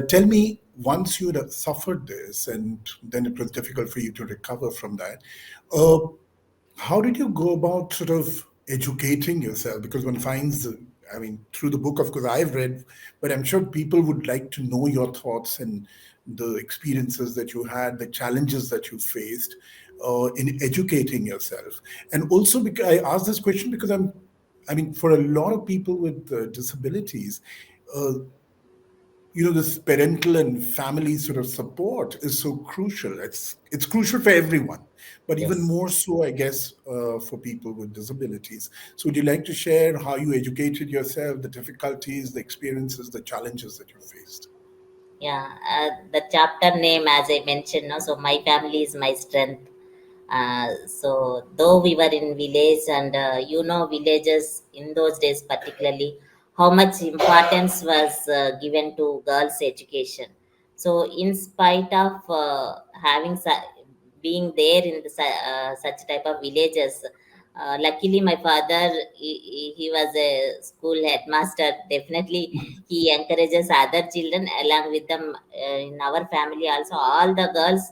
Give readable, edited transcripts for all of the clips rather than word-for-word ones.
Tell me, once you had suffered this and then it was difficult for you to recover from that, uh, how did you go about sort of educating yourself? Because one finds, I mean, through the book, of course, I've read, but I'm sure people would like to know your thoughts and the experiences that you had, the challenges that you faced in educating yourself. And also, because I ask this question because I mean, for a lot of people with disabilities, uh, this parental and family sort of support is so crucial. It's crucial for everyone, but even Yes. more so, I guess, for people with disabilities. So, would you like to share how you educated yourself, the difficulties, the experiences, the challenges that you faced? Yeah, the chapter name, as I mentioned, no, so my family is my strength. So though we were in village, and villages in those days particularly, how much importance was given to girls' education. So in spite of being there in such type of villages, luckily my father, he was a school headmaster. Definitely he encourages other children along with them. In our family also, all the girls,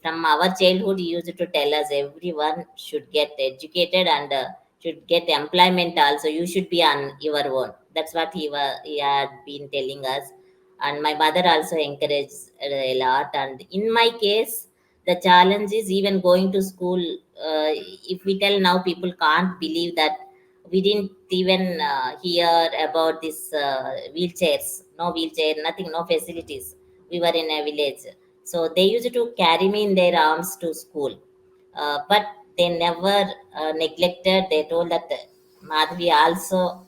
from our childhood, he used to tell us everyone should get educated and should get employment also. You should be on your own. That's what he had been telling us. And my mother also encouraged a lot. And in my case, the challenge is even going to school. If we tell now, people can't believe that we didn't even hear about this wheelchairs. No wheelchair, nothing, no facilities. We were in a village, so they used to carry me in their arms to school. But they never neglected. They told that Madhvi also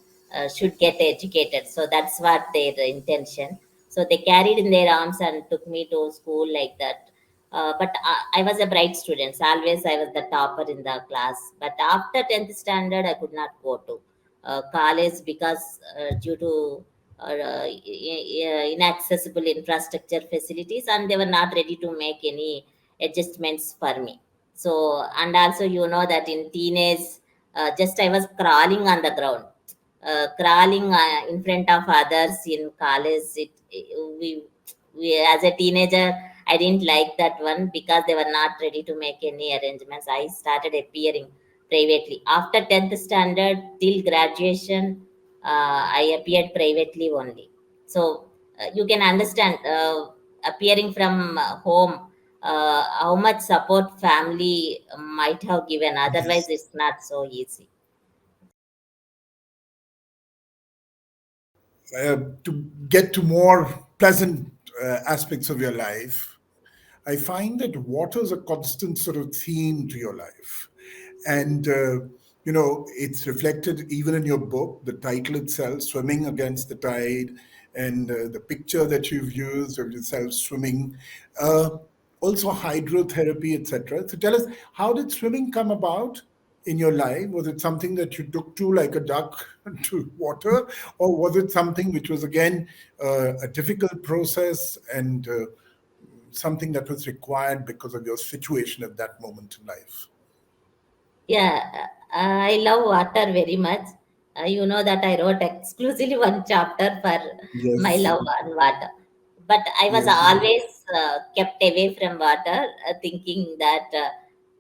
should get educated. So that's what their intention. So they carried in their arms and took me to school like that. But I was a bright student. So always I was the topper in the class. But after 10th standard, I could not go to college because due to inaccessible infrastructure facilities, and they were not ready to make any adjustments for me. So, and also, that in teenage, just I was crawling on the ground, crawling in front of others in college. We as a teenager, I didn't like that one because they were not ready to make any arrangements. I started appearing privately after 10th standard till graduation. I appeared privately only. So you can understand, appearing from home, how much support family might have given. Otherwise, Yes. it's not so easy. To get to more pleasant aspects of your life, I find that water is a constant sort of theme to your life. And, it's reflected even in your book, the title itself, Swimming Against the Tide, and the picture that you've used of yourself swimming, uh, also hydrotherapy, etc. So tell us, how did swimming come about in your life? Was it something that you took to like a duck to water, or was it something which was, again, a difficult process and something that was required because of your situation at that moment in life? Yeah, I love water very much. You know that I wrote exclusively one chapter for my Yes, love on water. But I was yes, always kept away from water, thinking that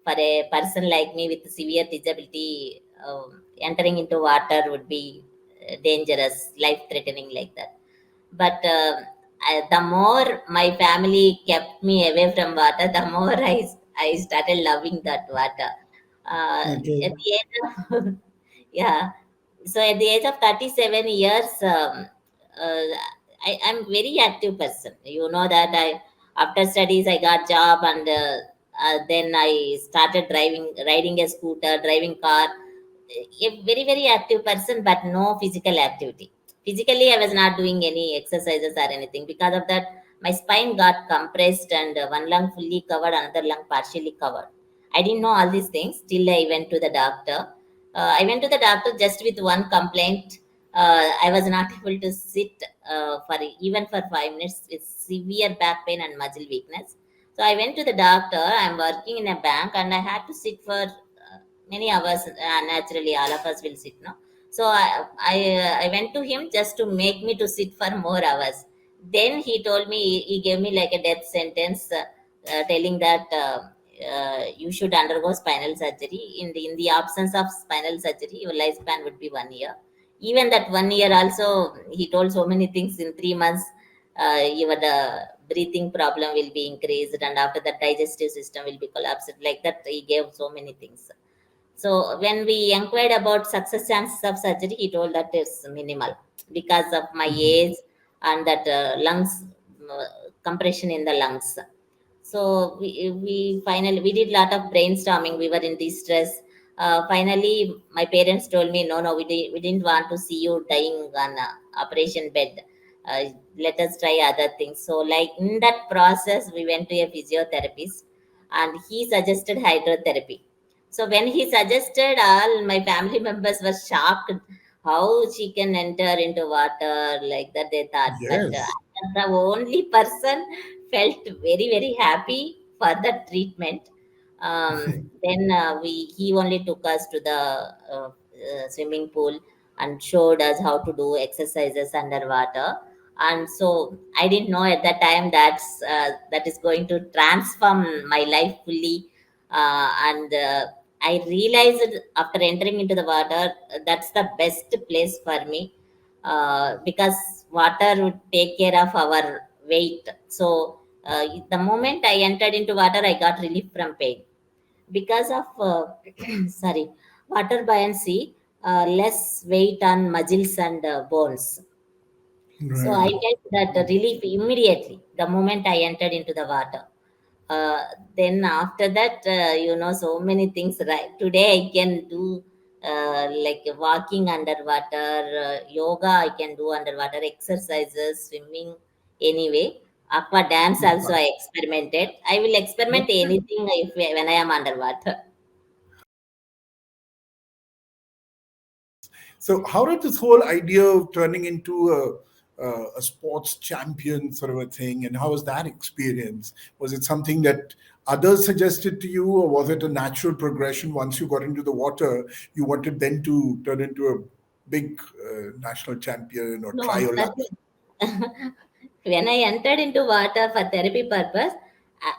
for a person like me with severe disability, entering into water would be dangerous, life threatening, like that. But the more my family kept me away from water, the more I started loving that water. At okay. the age of yeah, so at the age of 37 years, I'm very active person. You know that I after studies I got job, and then I started riding a scooter, driving car. A very very active person, but no physical activity. Physically, I was not doing any exercises or anything. Because of that, my spine got compressed, and one lung fully covered, another lung partially covered. I didn't know all these things till I went to the doctor. I went to the doctor just with one complaint. I was not able to sit for even for 5 minutes with severe back pain and muscle weakness. So I went to the doctor. I'm working in a bank, and I had to sit for many hours. Naturally, all of us will sit, no? So I went to him just to make me to sit for more hours. then he told me, he gave me like a death sentence, telling that you should undergo spinal surgery. In the absence of spinal surgery, your lifespan would be 1 year. Even that 1 year also, he told so many things. In 3 months, your breathing problem will be increased, and after that, digestive system will be collapsed. Like that, he gave so many things. So when we inquired about success chances of surgery, he told that it's minimal because of my age and that lungs compression in the lungs. So we finally we did lot of brainstorming. We were in distress. Finally, my parents told me, no, we didn't want to see you dying on operation bed. Uh, Let us try other things. So like in that process, we went to a physiotherapist, and he suggested hydrotherapy. So when he suggested, all my family members were shocked how she can enter into water like that. They thought, but Yes. the only person felt very very happy for the treatment. Then we he only took us to the swimming pool and showed us how to do exercises underwater. And so I didn't know at that time that is going to transform my life fully. And I realized after entering into the water, that's the best place for me, because water would take care of our weight. So the moment I entered into water, I got relief from pain because of sorry, water buoyancy, less weight on muscles and bones. So I Right. felt that relief immediately the moment I entered into the water. uh, then after that, so many things. Right today I can do like walking underwater, yoga I can do underwater, exercises, swimming, anyway. Aqua dance also I experimented. I will experiment Okay. anything if when I am underwater. So, how did this whole idea of turning into a sports champion sort of a thing, and how was that experience? Was it something that others suggested to you, or was it a natural progression once you got into the water? You wanted then to turn into a big national champion or No, try your that luck? when I entered into water for therapy purpose,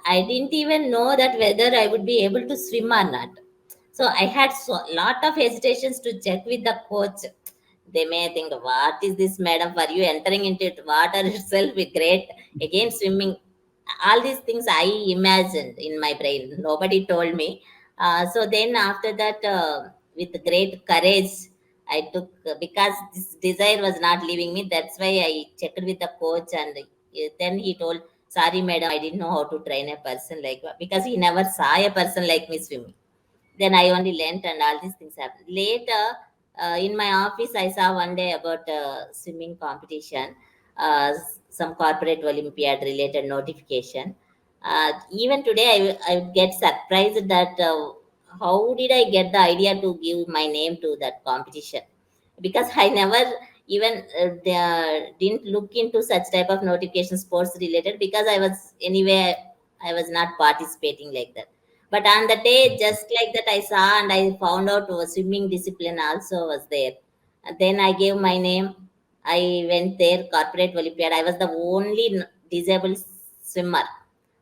I didn't even know that whether I would be able to swim or not. So I had so lot of hesitations to check with the coach. They may think, "What is this, madam? For you entering into it, water itself is great. Again, swimming." All these things I imagined in my brain. Nobody told me. So then after that, with great courage, I took, because this desire was not leaving me. That's why I checked with the coach, and then he told, "Sorry, madam, I didn't know how to train a person like that," because he never saw a person like me swimming. Then I only learnt, and all these things happened. Later, in my office, I saw one day about swimming competition, some corporate Olympiad related notification. Even today, I would get surprised that how did I get the idea to give my name to that competition? Because I never even didn't look into such type of notification sports related, because I was anyway I was not participating like that. But on the day, just like that, I saw and I found out a swimming discipline also was there. And then I gave my name. I went there, corporate Olympiad. I was the only disabled swimmer.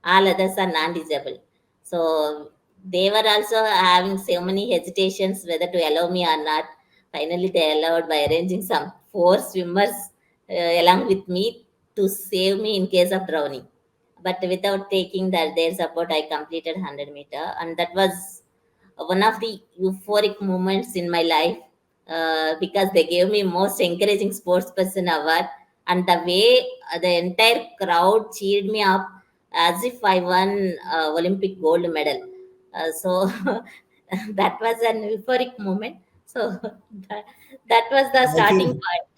All others are non-disabled. So they were also having so many hesitations whether to allow me or not. Finally, they allowed by arranging some four swimmers along with me to save me in case of drowning. But without taking their support, I completed 100 meter, and that was one of the euphoric moments in my life, because they gave me most encouraging sports person award. And the way the entire crowd cheered me up as if I won Olympic gold medal. So that was an euphoric moment. So that, that was the I starting can point.